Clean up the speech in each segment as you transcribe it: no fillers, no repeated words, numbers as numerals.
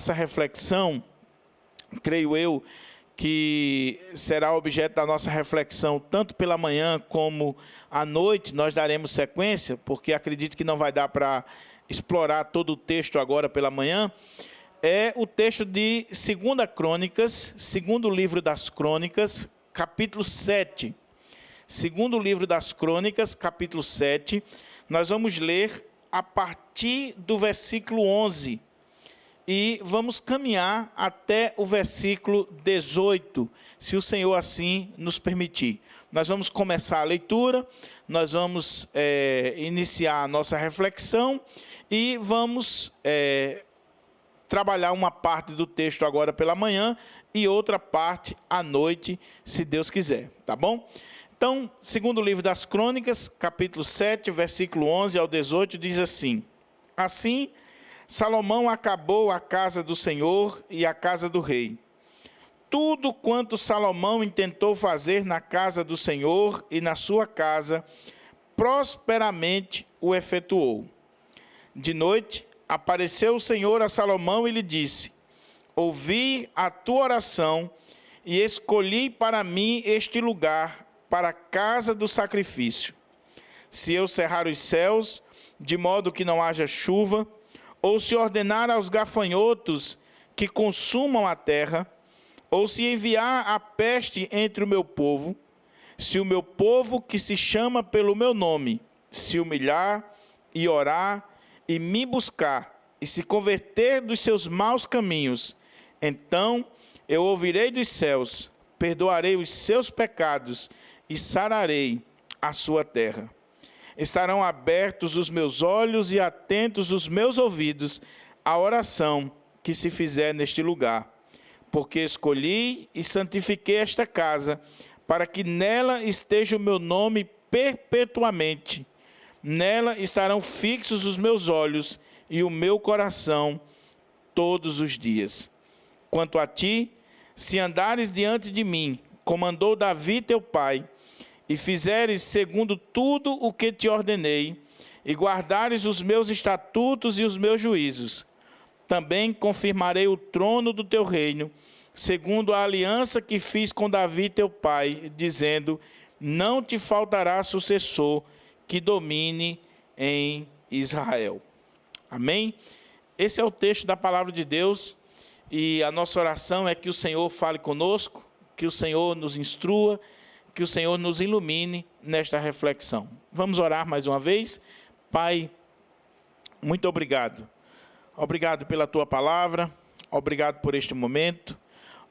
Essa reflexão, creio eu, que será objeto da nossa reflexão tanto pela manhã como à noite. Nós daremos sequência, porque acredito que não vai dar para explorar todo o texto agora pela manhã. É o texto de 2 Crônicas, segundo livro das Crônicas, capítulo 7. Segundo livro das Crônicas, capítulo 7, nós vamos ler a partir do versículo 11. E vamos caminhar até o versículo 18, se o Senhor assim nos permitir. Nós vamos começar a leitura, nós vamos iniciar a nossa reflexão e vamos trabalhar uma parte do texto agora pela manhã e outra parte à noite, se Deus quiser, tá bom? Então, segundo livro das Crônicas, capítulo 7, versículo 11 ao 18, diz assim: Assim, Salomão acabou a casa do Senhor e a casa do rei. Tudo quanto Salomão intentou fazer na casa do Senhor e na sua casa, prosperamente o efetuou. De noite, apareceu o Senhor a Salomão e lhe disse: Ouvi a tua oração e escolhi para mim este lugar, para a casa do sacrifício. Se eu cerrar os céus, de modo que não haja chuva, ou se ordenar aos gafanhotos que consumam a terra, ou se enviar a peste entre o meu povo, se o meu povo que se chama pelo meu nome se humilhar e orar e me buscar e se converter dos seus maus caminhos, então eu ouvirei dos céus, perdoarei os seus pecados e sararei a sua terra. Estarão abertos os meus olhos e atentos os meus ouvidos à oração que se fizer neste lugar, porque escolhi e santifiquei esta casa, para que nela esteja o meu nome perpetuamente. Nela estarão fixos os meus olhos e o meu coração todos os dias. Quanto a ti, se andares diante de mim, como andou Davi teu pai, e fizeres segundo tudo o que te ordenei, e guardares os meus estatutos e os meus juízos, também confirmarei o trono do teu reino, segundo a aliança que fiz com Davi teu pai, dizendo: não te faltará sucessor que domine em Israel. Amém? Esse é o texto da palavra de Deus, e a nossa oração é que o Senhor fale conosco, que o Senhor nos instrua, que o Senhor nos ilumine nesta reflexão. Vamos orar mais uma vez. Pai, muito obrigado. Obrigado pela tua palavra, obrigado por este momento,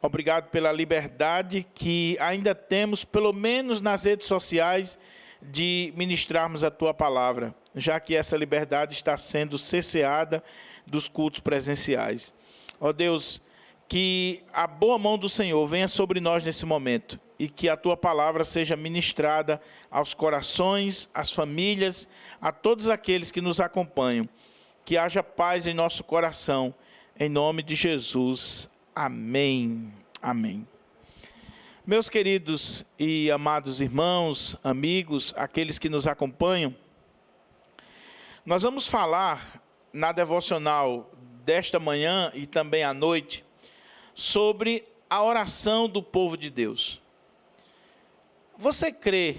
obrigado pela liberdade que ainda temos, pelo menos nas redes sociais, de ministrarmos a tua palavra, já que essa liberdade está sendo cesseada dos cultos presenciais. Ó Deus, que a boa mão do Senhor venha sobre nós nesse momento e que a tua palavra seja ministrada aos corações, às famílias, a todos aqueles que nos acompanham. Que haja paz em nosso coração, em nome de Jesus. Amém. Amém. Meus queridos e amados irmãos, amigos, aqueles que nos acompanham, nós vamos falar na devocional desta manhã e também à noite sobre a oração do povo de Deus. Você crê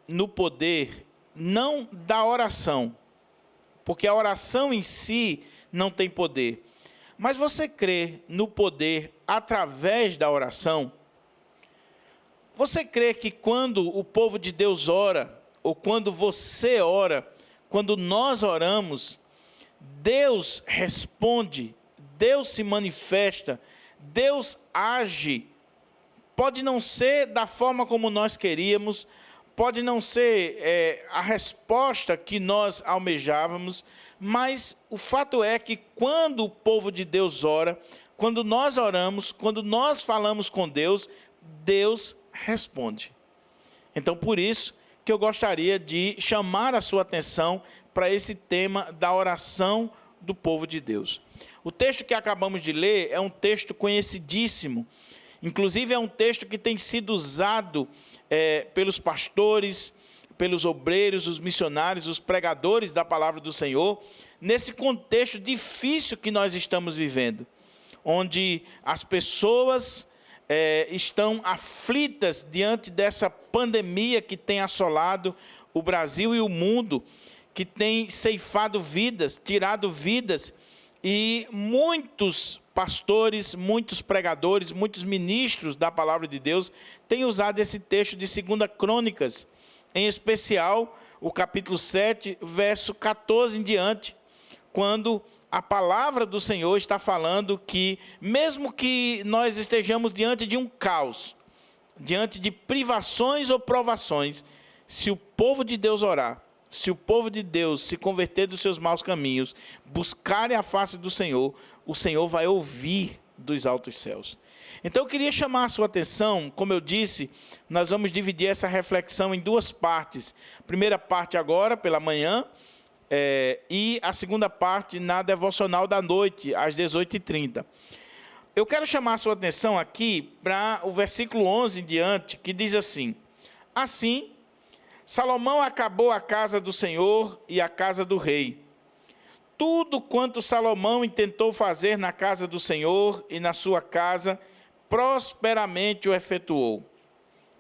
no poder não da oração, porque a oração em si não tem poder, mas você crê no poder através da oração? Você crê que quando o povo de Deus ora, ou quando você ora, quando nós oramos, Deus responde, Deus se manifesta, Deus age? Pode não ser da forma como nós queríamos, pode não ser a resposta que nós almejávamos, mas o fato é que quando o povo de Deus ora, quando nós oramos, quando nós falamos com Deus, Deus responde. Então, por isso que eu gostaria de chamar a sua atenção para esse tema da oração do povo de Deus. O texto que acabamos de ler é um texto conhecidíssimo. Inclusive é um texto que tem sido usado pelos pastores, pelos obreiros, os missionários, os pregadores da palavra do Senhor, nesse contexto difícil que nós estamos vivendo. onde as pessoas estão aflitas diante dessa pandemia que tem assolado o Brasil e o mundo, que tem ceifado vidas, tirado vidas, e muitos pastores, muitos pregadores, muitos ministros da palavra de Deus têm usado esse texto de 2 Crônicas, em especial o capítulo 7, verso 14 em diante, quando a palavra do Senhor está falando que, mesmo que nós estejamos diante de um caos, diante de privações ou provações, se o povo de Deus orar, se o povo de Deus se converter dos seus maus caminhos, buscarem a face do Senhor, o Senhor vai ouvir dos altos céus. Então eu queria chamar a sua atenção, como eu disse, nós vamos dividir essa reflexão em 2 partes. A primeira parte agora, pela manhã, e a segunda parte na devocional da noite, às 18h30. Eu quero chamar a sua atenção aqui para o versículo 11 em diante, que diz assim: assim, Salomão acabou a casa do Senhor e a casa do rei. Tudo quanto Salomão intentou fazer na casa do Senhor e na sua casa, prosperamente o efetuou.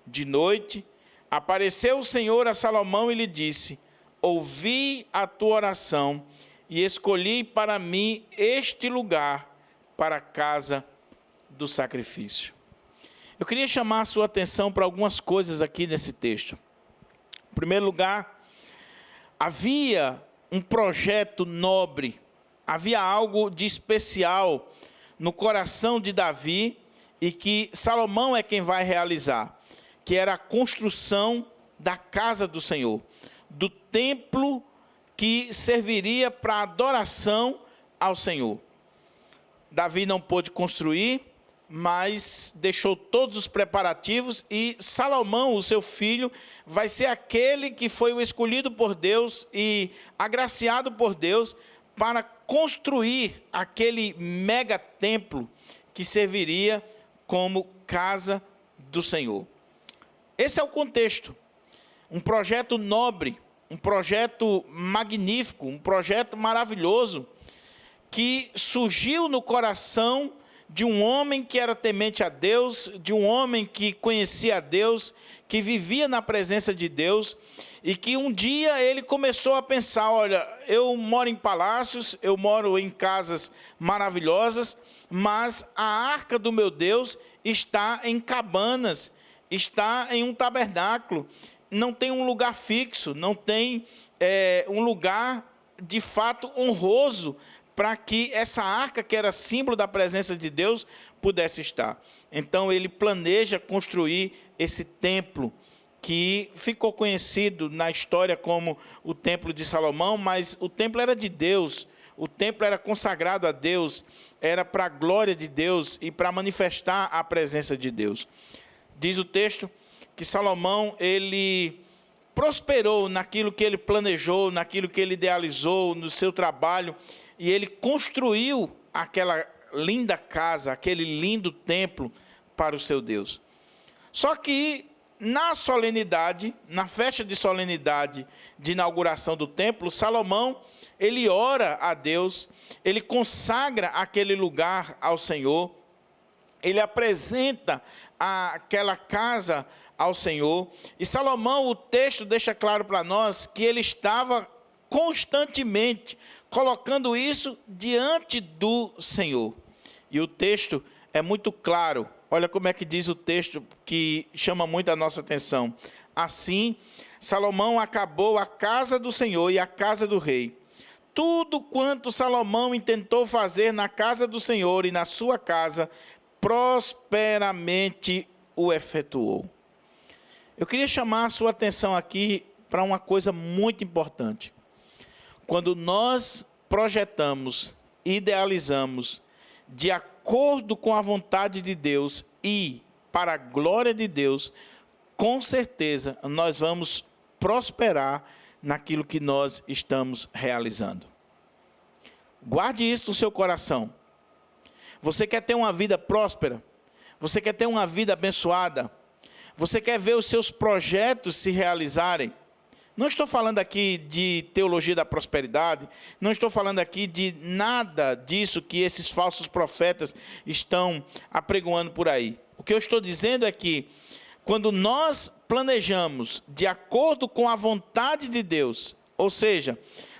De noite, apareceu o Senhor a Salomão e lhe disse: ouvi a tua oração e escolhi para mim este lugar para a casa do sacrifício. Eu queria chamar a sua atenção para algumas coisas aqui nesse texto. Em primeiro lugar, havia um projeto nobre, havia algo de especial no coração de Davi e que Salomão é quem vai realizar, que era a construção da casa do Senhor, do templo que serviria para adoração ao Senhor. Davi não pôde construir, mas deixou todos os preparativos, e Salomão, o seu filho, vai ser aquele que foi o escolhido por Deus e agraciado por Deus para construir aquele mega templo que serviria como casa do Senhor. Esse é o contexto. Um projeto nobre, um projeto magnífico, um projeto maravilhoso, que surgiu no coração de um homem que era temente a Deus, de um homem que conhecia a Deus, que vivia na presença de Deus, e que um dia ele começou a pensar: olha, eu moro em palácios, eu moro em casas maravilhosas, mas a arca do meu Deus está em cabanas, está em um tabernáculo, não tem um lugar fixo, não tem um lugar de fato honroso para que essa arca, que era símbolo da presença de Deus, pudesse estar. Então ele planeja construir esse templo, que ficou conhecido na história como o Templo de Salomão, mas o templo era de Deus, o templo era consagrado a Deus, era para a glória de Deus e para manifestar a presença de Deus. Diz o texto que Salomão, ele prosperou naquilo que ele planejou, naquilo que ele idealizou, no seu trabalho, e ele construiu aquela linda casa, aquele lindo templo para o seu Deus. Só que na solenidade, na festa de solenidade de inauguração do templo, Salomão, ele ora a Deus, ele consagra aquele lugar ao Senhor, ele apresenta aquela casa ao Senhor. E Salomão, o texto deixa claro para nós que ele estava constantemente colocando isso diante do Senhor. E o texto é muito claro. Olha como é que diz o texto, que chama muito a nossa atenção. Assim, Salomão acabou a casa do Senhor e a casa do rei. Tudo quanto Salomão intentou fazer na casa do Senhor e na sua casa, prosperamente o efetuou. Eu queria chamar a sua atenção aqui para uma coisa muito importante. Quando nós projetamos, idealizamos, de acordo com a vontade de Deus e para a glória de Deus, com certeza nós vamos prosperar naquilo que nós estamos realizando. Guarde isso no seu coração. Você quer ter uma vida próspera? Você quer ter uma vida abençoada? Você quer ver os seus projetos se realizarem? Não estou falando aqui de teologia da prosperidade, não estou falando aqui de nada disso que esses falsos profetas estão apregoando por aí. O que eu estou dizendo é que, quando nós planejamos de acordo com a vontade de Deus, ou seja,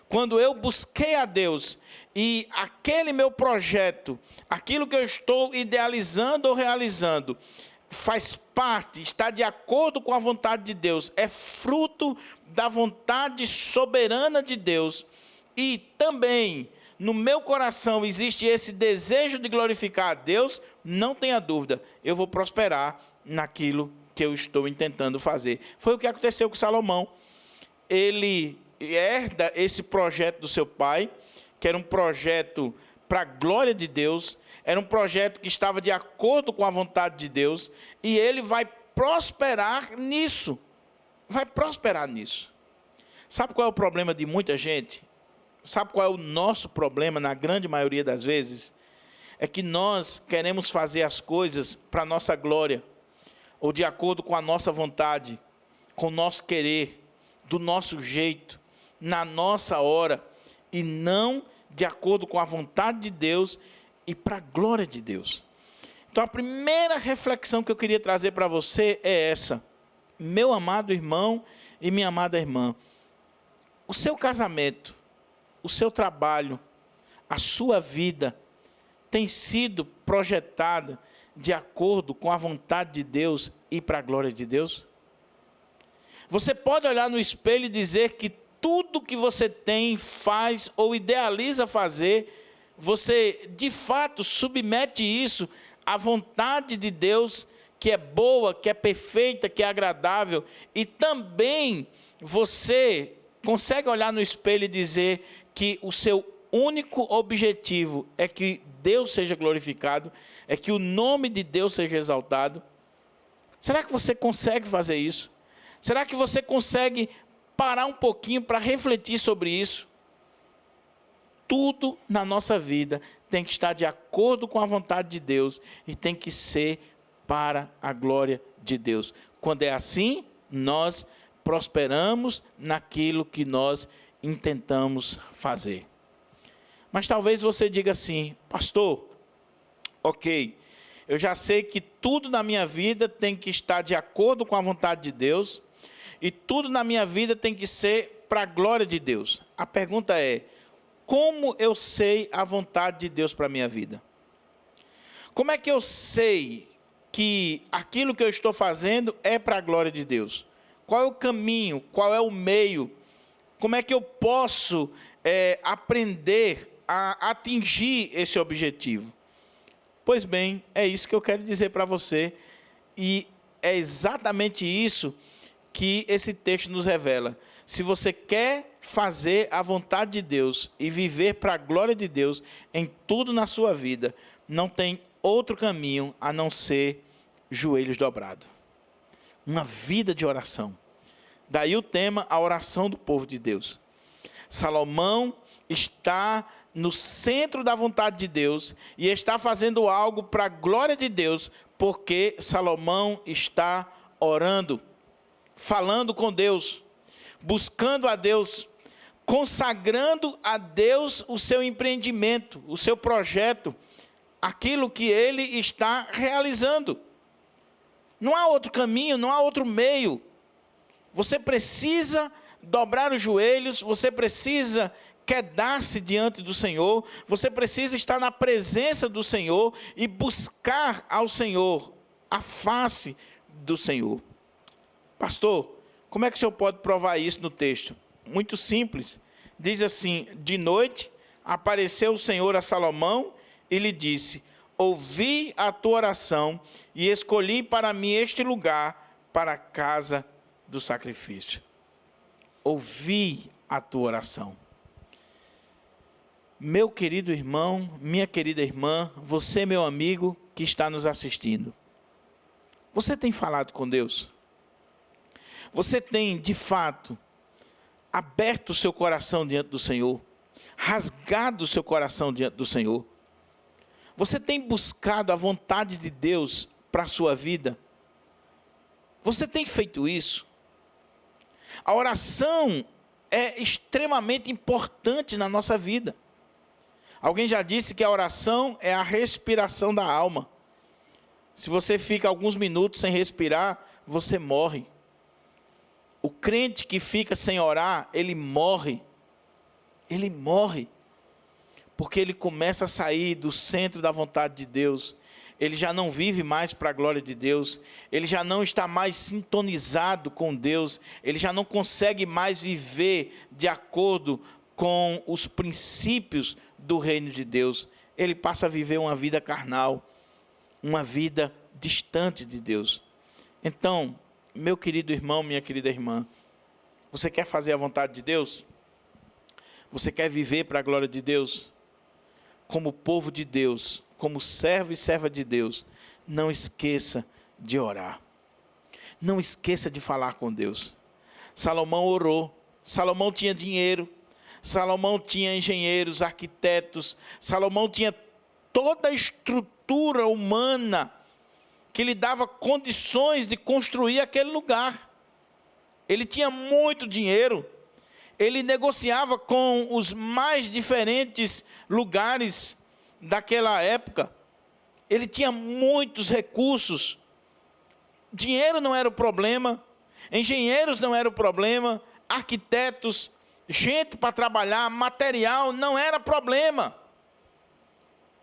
quando eu busquei a Deus e aquele meu projeto, aquilo que eu estou idealizando ou realizando, faz parte, está de acordo com a vontade de Deus, é fruto da vontade soberana de Deus, e também no meu coração existe esse desejo de glorificar a Deus, não tenha dúvida, eu vou prosperar naquilo que eu estou intentando fazer. Foi o que aconteceu com Salomão. Ele herda esse projeto do seu pai, que era um projeto para a glória de Deus, era um projeto que estava de acordo com a vontade de Deus, e ele vai prosperar nisso. Vai prosperar nisso. Sabe qual é o problema de muita gente? Sabe qual é o nosso problema, na grande maioria das vezes? É que nós queremos fazer as coisas para a nossa glória, ou de acordo com a nossa vontade, com o nosso querer, do nosso jeito, na nossa hora, e não de acordo com a vontade de Deus e para a glória de Deus. Então, a primeira reflexão que eu queria trazer para você é essa. Meu amado irmão e minha amada irmã, o seu casamento, o seu trabalho, a sua vida tem sido projetada de acordo com a vontade de Deus e para a glória de Deus? Você pode olhar no espelho e dizer que tudo que você tem, faz ou idealiza fazer, você de fato submete isso à vontade de Deus, que é boa, que é perfeita, que é agradável, e também você consegue olhar no espelho e dizer que o seu único objetivo é que Deus seja glorificado, é que o nome de Deus seja exaltado? Será que você consegue fazer isso? Será que você consegue parar um pouquinho para refletir sobre isso? Tudo na nossa vida tem que estar de acordo com a vontade de Deus e tem que ser para a glória de Deus. Quando é assim, nós prosperamos naquilo que nós intentamos fazer. Mas talvez você diga assim: pastor, ok, eu já sei que tudo na minha vida tem que estar de acordo com a vontade de Deus, e tudo na minha vida tem que ser para a glória de Deus. A pergunta é: como eu sei a vontade de Deus para a minha vida? Como é que eu sei que aquilo que eu estou fazendo é para a glória de Deus? Qual é o caminho? Qual é o meio? Como é que eu posso aprender a atingir esse objetivo? Pois bem, é isso que eu quero dizer para você, e é exatamente isso que esse texto nos revela. Se você quer fazer a vontade de Deus e viver para a glória de Deus em tudo na sua vida, não tem outro caminho a não ser joelhos dobrados. Uma vida de oração. Daí o tema, a oração do povo de Deus. Salomão está no centro da vontade de Deus e está fazendo algo para a glória de Deus, porque Salomão está orando, falando com Deus, buscando a Deus, consagrando a Deus o seu empreendimento, o seu projeto, aquilo que ele está realizando. Não há outro caminho, não há outro meio. Você precisa dobrar os joelhos, você precisa quedar-se diante do Senhor, você precisa estar na presença do Senhor e buscar ao Senhor, a face do Senhor. Pastor, como é que o senhor pode provar isso no texto? Muito simples. Diz assim: de noite apareceu o Senhor a Salomão e lhe disse: ouvi a tua oração e escolhi para mim este lugar para a casa do sacrifício. Ouvi a tua oração. Meu querido irmão, minha querida irmã, você, meu amigo, que está nos assistindo. Você tem falado com Deus? Você tem, de fato, aberto o seu coração diante do Senhor? Rasgado o seu coração diante do Senhor? Você tem buscado a vontade de Deus para a sua vida? Você tem feito isso? A oração é extremamente importante na nossa vida. Alguém já disse que a oração é a respiração da alma. Se você fica alguns minutos sem respirar, você morre. O crente que fica sem orar, ele morre. Ele morre. Porque ele começa a sair do centro da vontade de Deus. Ele já não vive mais para a glória de Deus. Ele já não está mais sintonizado com Deus. Ele já não consegue mais viver de acordo com os princípios do reino de Deus. Ele passa a viver uma vida carnal, uma vida distante de Deus. Então, meu querido irmão, minha querida irmã, você quer fazer a vontade de Deus? Você quer viver para a glória de Deus? Como povo de Deus, como servo e serva de Deus, não esqueça de orar. Não esqueça de falar com Deus. Salomão orou. Salomão tinha dinheiro. Salomão tinha engenheiros, arquitetos. Salomão tinha toda a estrutura humana que lhe dava condições de construir aquele lugar. Ele tinha muito dinheiro. Ele negociava com os mais diferentes lugares daquela época. Ele tinha muitos recursos. Dinheiro não era o problema. Engenheiros não era o problema. Arquitetos, gente para trabalhar, material não era problema.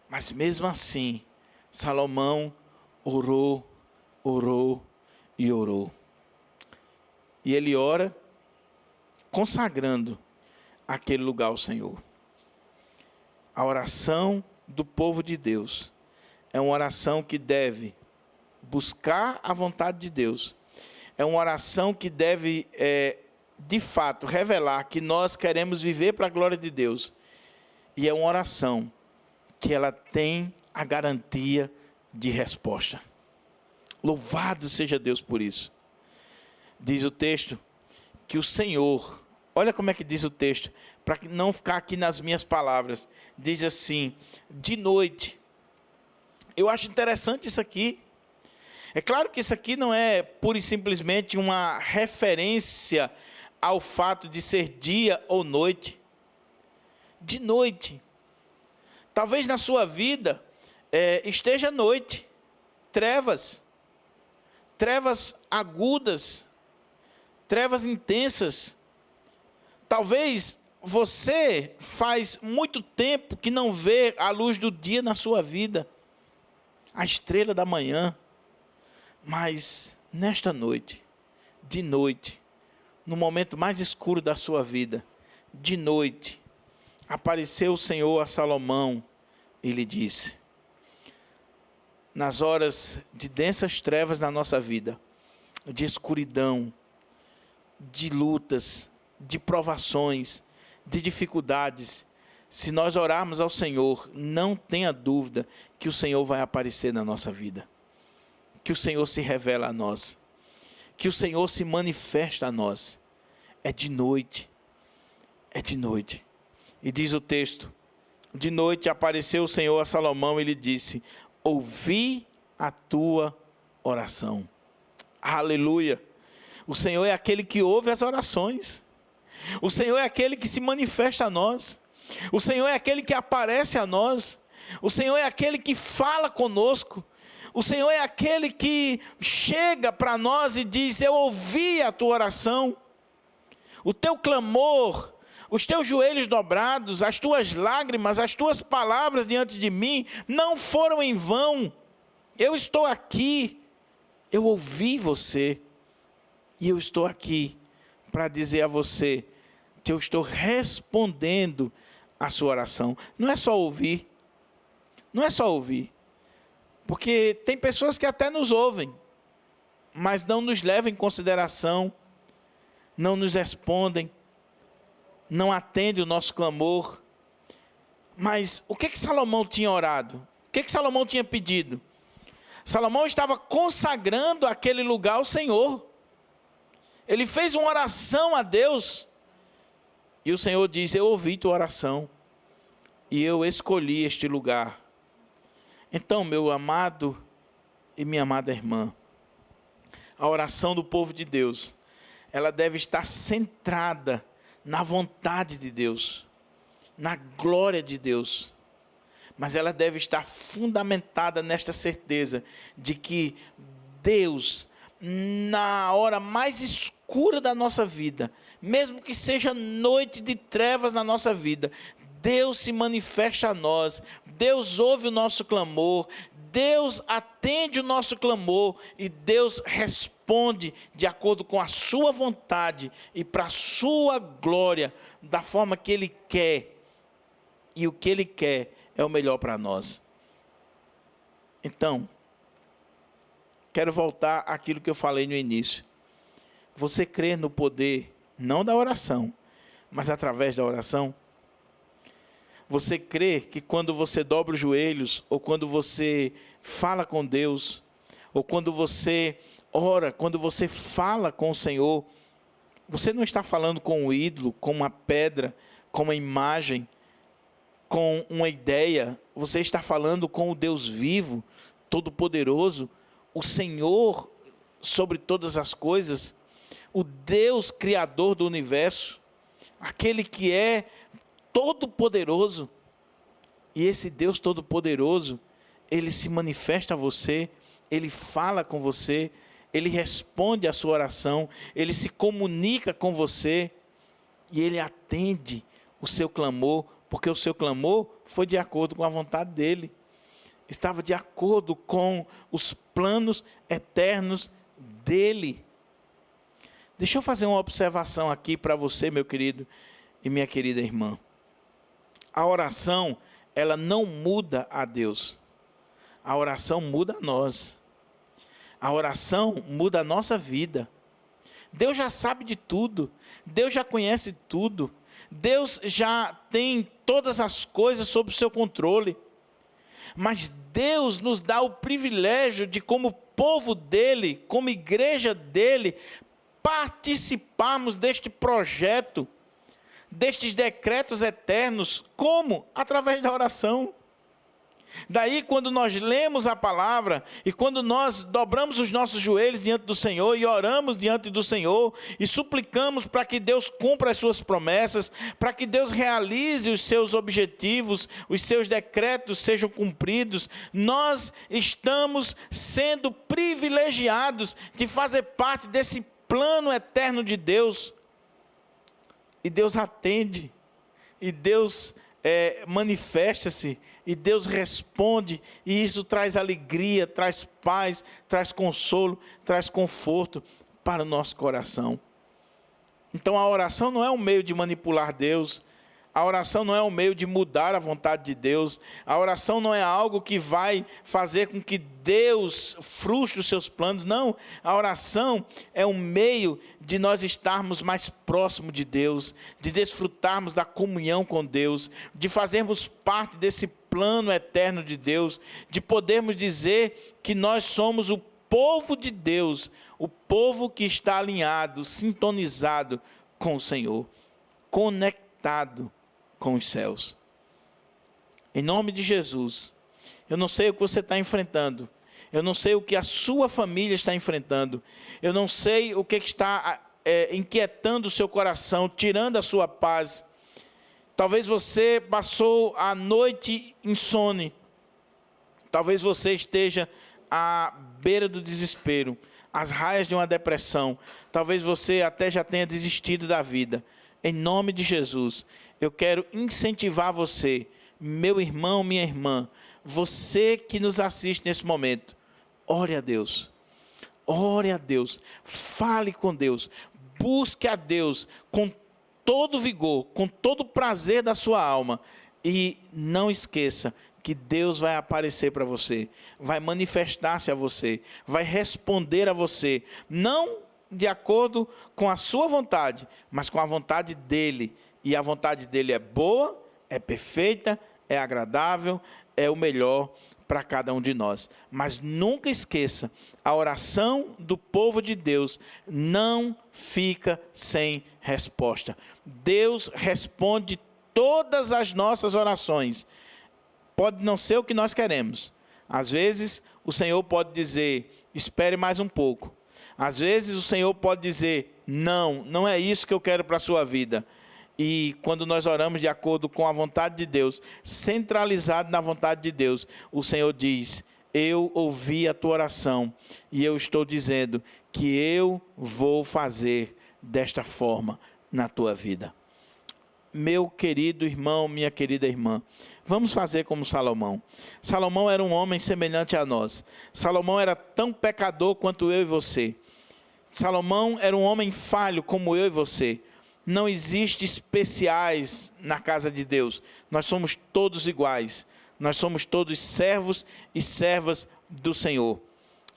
Mas mesmo assim, Salomão orou, orou e orou. E ele ora consagrando aquele lugar ao Senhor. A oração do povo de Deus é uma oração que deve buscar a vontade de Deus. É uma oração que deve, de fato, revelar que nós queremos viver para a glória de Deus. E é uma oração que ela tem a garantia de resposta. Louvado seja Deus por isso. Diz o texto que o Senhor, olha como é que diz o texto, para não ficar aqui nas minhas palavras, diz assim, de noite. Eu acho interessante isso aqui. É claro que isso aqui não é pura e simplesmente uma referência ao fato de ser dia ou noite. De noite. Talvez na sua vida esteja noite, trevas agudas, trevas intensas. Talvez você faz muito tempo que não vê a luz do dia na sua vida, a estrela da manhã. Mas nesta noite, de noite, no momento mais escuro da sua vida, de noite, apareceu o Senhor a Salomão e lhe disse: nas horas de densas trevas na nossa vida, de escuridão, de lutas, de provações, de dificuldades, se nós orarmos ao Senhor, não tenha dúvida que o Senhor vai aparecer na nossa vida, que o Senhor se revela a nós, que o Senhor se manifesta a nós. É de noite, é de noite. E diz o texto, de noite apareceu o Senhor a Salomão e lhe disse: ouvi a tua oração. Aleluia. O Senhor é aquele que ouve as orações. O Senhor é aquele que se manifesta a nós. O Senhor é aquele que aparece a nós. O Senhor é aquele que fala conosco. O Senhor é aquele que chega para nós e diz: eu ouvi a tua oração. O teu clamor, os teus joelhos dobrados, as tuas lágrimas, as tuas palavras diante de mim não foram em vão. Eu estou aqui, eu ouvi você, e eu estou aqui para dizer a você que eu estou respondendo a sua oração. Não é só ouvir, não é só ouvir, porque tem pessoas que até nos ouvem, mas não nos levam em consideração, não nos respondem, não atendem o nosso clamor. Mas o que Salomão tinha orado? O que Salomão tinha pedido? Salomão estava consagrando aquele lugar ao Senhor. Ele fez uma oração a Deus. E o Senhor diz: eu ouvi tua oração. E eu escolhi este lugar. Então, meu amado e minha amada irmã, a oração do povo de Deus ela deve estar centrada na vontade de Deus, na glória de Deus. Mas ela deve estar fundamentada nesta certeza de que Deus, na hora mais escura da nossa vida, mesmo que seja noite de trevas na nossa vida, Deus se manifesta a nós, Deus ouve o nosso clamor, Deus atende o nosso clamor e Deus responde de acordo com a sua vontade e para a sua glória, da forma que Ele quer. E o que Ele quer é o melhor para nós. Então, quero voltar àquilo que eu falei no início. Você crê no poder, não da oração, mas através da oração? Você crê que quando você dobra os joelhos, ou quando você fala com Deus, ou quando você ora, quando você fala com o Senhor, você não está falando com um ídolo, com uma pedra, com uma imagem, com uma ideia, você está falando com o Deus vivo, todo-poderoso, o Senhor sobre todas as coisas, o Deus criador do universo, aquele que é todo-poderoso. E esse Deus todo-poderoso, Ele se manifesta a você, Ele fala com você, Ele responde à sua oração, Ele se comunica com você, e Ele atende o seu clamor, porque o seu clamor foi de acordo com a vontade dEle, estava de acordo com os planos eternos dEle. Deixa eu fazer uma observação aqui para você, meu querido e minha querida irmã. A oração, ela não muda a Deus. A oração muda a nós. A oração muda a nossa vida. Deus já sabe de tudo. Deus já conhece tudo. Deus já tem todas as coisas sob o seu controle. Mas Deus nos dá o privilégio de, como povo dEle, como igreja dEle, participarmos deste projeto, destes decretos eternos. Como? Através da oração. Daí, quando nós lemos a palavra e quando nós dobramos os nossos joelhos diante do Senhor e oramos diante do Senhor e suplicamos para que Deus cumpra as suas promessas, para que Deus realize os seus objetivos, os seus decretos sejam cumpridos, nós estamos sendo privilegiados de fazer parte desse plano eterno de Deus. E Deus atende, e Deus manifesta-se, e Deus responde, e isso traz alegria, traz paz, traz consolo, traz conforto para o nosso coração. Então a oração não é um meio de manipular Deus, a oração não é um meio de mudar a vontade de Deus, a oração não é algo que vai fazer com que Deus frustre os seus planos, não. A oração é um meio de nós estarmos mais próximos de Deus, de desfrutarmos da comunhão com Deus, de fazermos parte desse plano eterno de Deus, de podermos dizer que nós somos o povo de Deus, o povo que está alinhado, sintonizado com o Senhor, conectado com os céus. Em nome de Jesus, eu não sei o que você está enfrentando, eu não sei o que a sua família está enfrentando, eu não sei o que está inquietando o seu coração, tirando a sua paz. Talvez você passou a noite insone, talvez você esteja à beira do desespero, às raias de uma depressão, talvez você até já tenha desistido da vida. Em nome de Jesus, eu quero incentivar você, meu irmão, minha irmã, você que nos assiste nesse momento, ore a Deus, fale com Deus, busque a Deus com todo vigor, com todo prazer da sua alma, e não esqueça que Deus vai aparecer para você, vai manifestar-se a você, vai responder a você, não de acordo com a sua vontade, mas com a vontade dEle. E a vontade dEle é boa, é perfeita, é agradável, é o melhor para cada um de nós. Mas nunca esqueça, a oração do povo de Deus não fica sem resposta. Deus responde todas as nossas orações. Pode não ser o que nós queremos. Às vezes, o Senhor pode dizer, espere mais um pouco. Às vezes, o Senhor pode dizer, Não, não é isso que eu quero para a sua vida. E quando nós oramos de acordo com a vontade de Deus, centralizado na vontade de Deus, o Senhor diz: eu ouvi a tua oração e eu estou dizendo que eu vou fazer desta forma na tua vida. Meu querido irmão, minha querida irmã, vamos fazer como Salomão. Salomão era um homem semelhante a nós. Salomão era tão pecador quanto eu e você. Salomão era um homem falho como eu e você. Não existe especiais na casa de Deus. Nós somos todos iguais. Nós somos todos servos e servas do Senhor.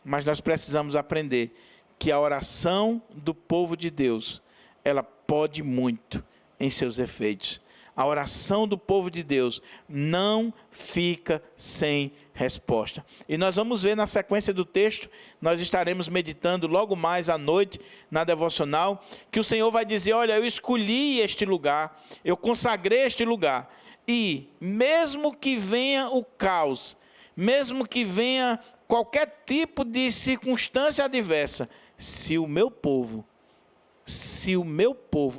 Mas nós precisamos aprender que a oração do povo de Deus, ela pode muito em seus efeitos. A oração do povo de Deus não fica sem resposta. E nós vamos ver na sequência do texto, nós estaremos meditando logo mais à noite na devocional, que o Senhor vai dizer: olha, eu escolhi este lugar, eu consagrei este lugar, e mesmo que venha o caos, mesmo que venha qualquer tipo de circunstância adversa, se o meu povo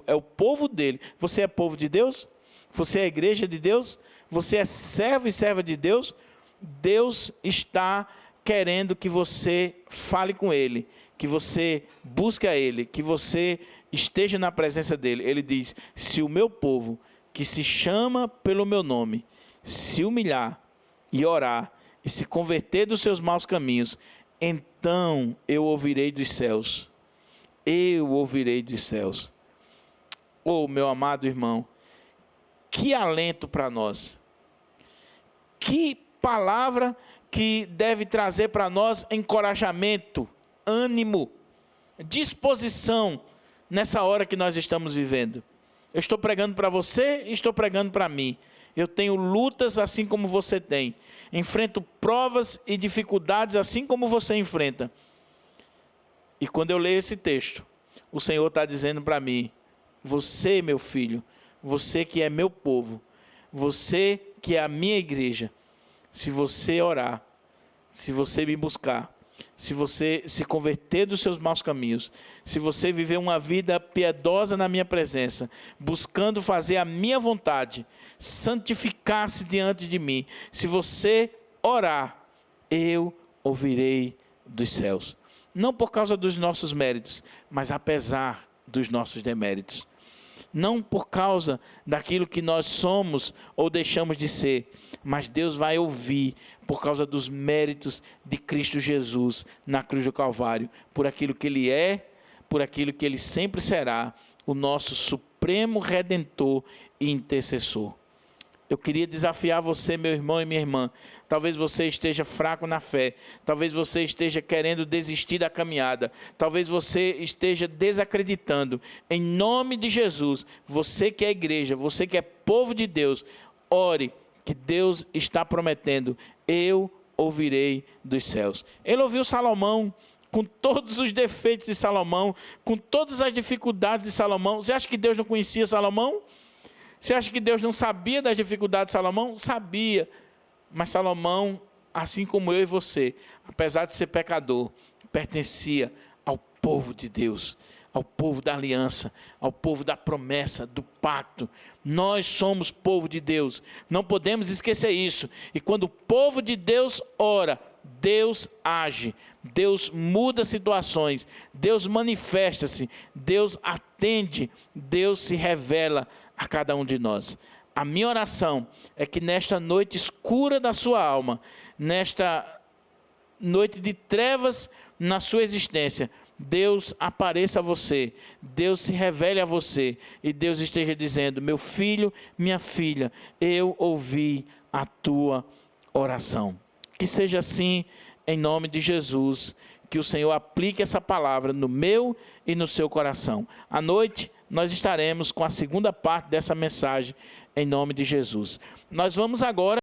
é o povo dele, você é povo de Deus? Você é a igreja de Deus? Você é servo e serva de Deus? Deus está querendo que você fale com Ele, que você busque a Ele, que você esteja na presença dEle. Ele diz: se o meu povo, que se chama pelo meu nome, se humilhar e orar, e se converter dos seus maus caminhos, então eu ouvirei dos céus. Eu ouvirei dos céus. Oh, meu amado irmão, que alento para nós. Que palavra que deve trazer para nós encorajamento, ânimo, disposição nessa hora que nós estamos vivendo. Eu estou pregando para você e estou pregando para mim. Eu tenho lutas assim como você tem. Enfrento provas e dificuldades assim como você enfrenta. E quando eu leio esse texto, o Senhor está dizendo para mim: você, meu filho, você que é meu povo, você que é a minha igreja, se você orar, se você me buscar, se você se converter dos seus maus caminhos, se você viver uma vida piedosa na minha presença, buscando fazer a minha vontade, santificar-se diante de mim, se você orar, eu ouvirei dos céus. Não por causa dos nossos méritos, mas apesar dos nossos deméritos. Não por causa daquilo que nós somos ou deixamos de ser, mas Deus vai ouvir por causa dos méritos de Cristo Jesus na cruz do Calvário, por aquilo que Ele é, por aquilo que Ele sempre será, o nosso supremo Redentor e intercessor. Eu queria desafiar você, meu irmão e minha irmã. Talvez você esteja fraco na fé. Talvez você esteja querendo desistir da caminhada. Talvez você esteja desacreditando. Em nome de Jesus, você que é igreja, você que é povo de Deus, ore, que Deus está prometendo: eu ouvirei dos céus. Ele ouviu Salomão, com todos os defeitos de Salomão, com todas as dificuldades de Salomão. Você acha que Deus não conhecia Salomão? Você acha que Deus não sabia das dificuldades de Salomão? Sabia. Mas Salomão, assim como eu e você, apesar de ser pecador, pertencia ao povo de Deus, ao povo da aliança, ao povo da promessa, do pacto. Nós somos povo de Deus, não podemos esquecer isso. E quando o povo de Deus ora, Deus age, Deus muda situações, Deus manifesta-se, Deus atende, Deus se revela a cada um de nós. A minha oração é que nesta noite escura da sua alma, nesta noite de trevas na sua existência, Deus apareça a você, Deus se revele a você e Deus esteja dizendo: meu filho, minha filha, eu ouvi a tua oração. Que seja assim em nome de Jesus, que o Senhor aplique essa palavra no meu e no seu coração. À noite nós estaremos com a segunda parte dessa mensagem em nome de Jesus. Nós vamos agora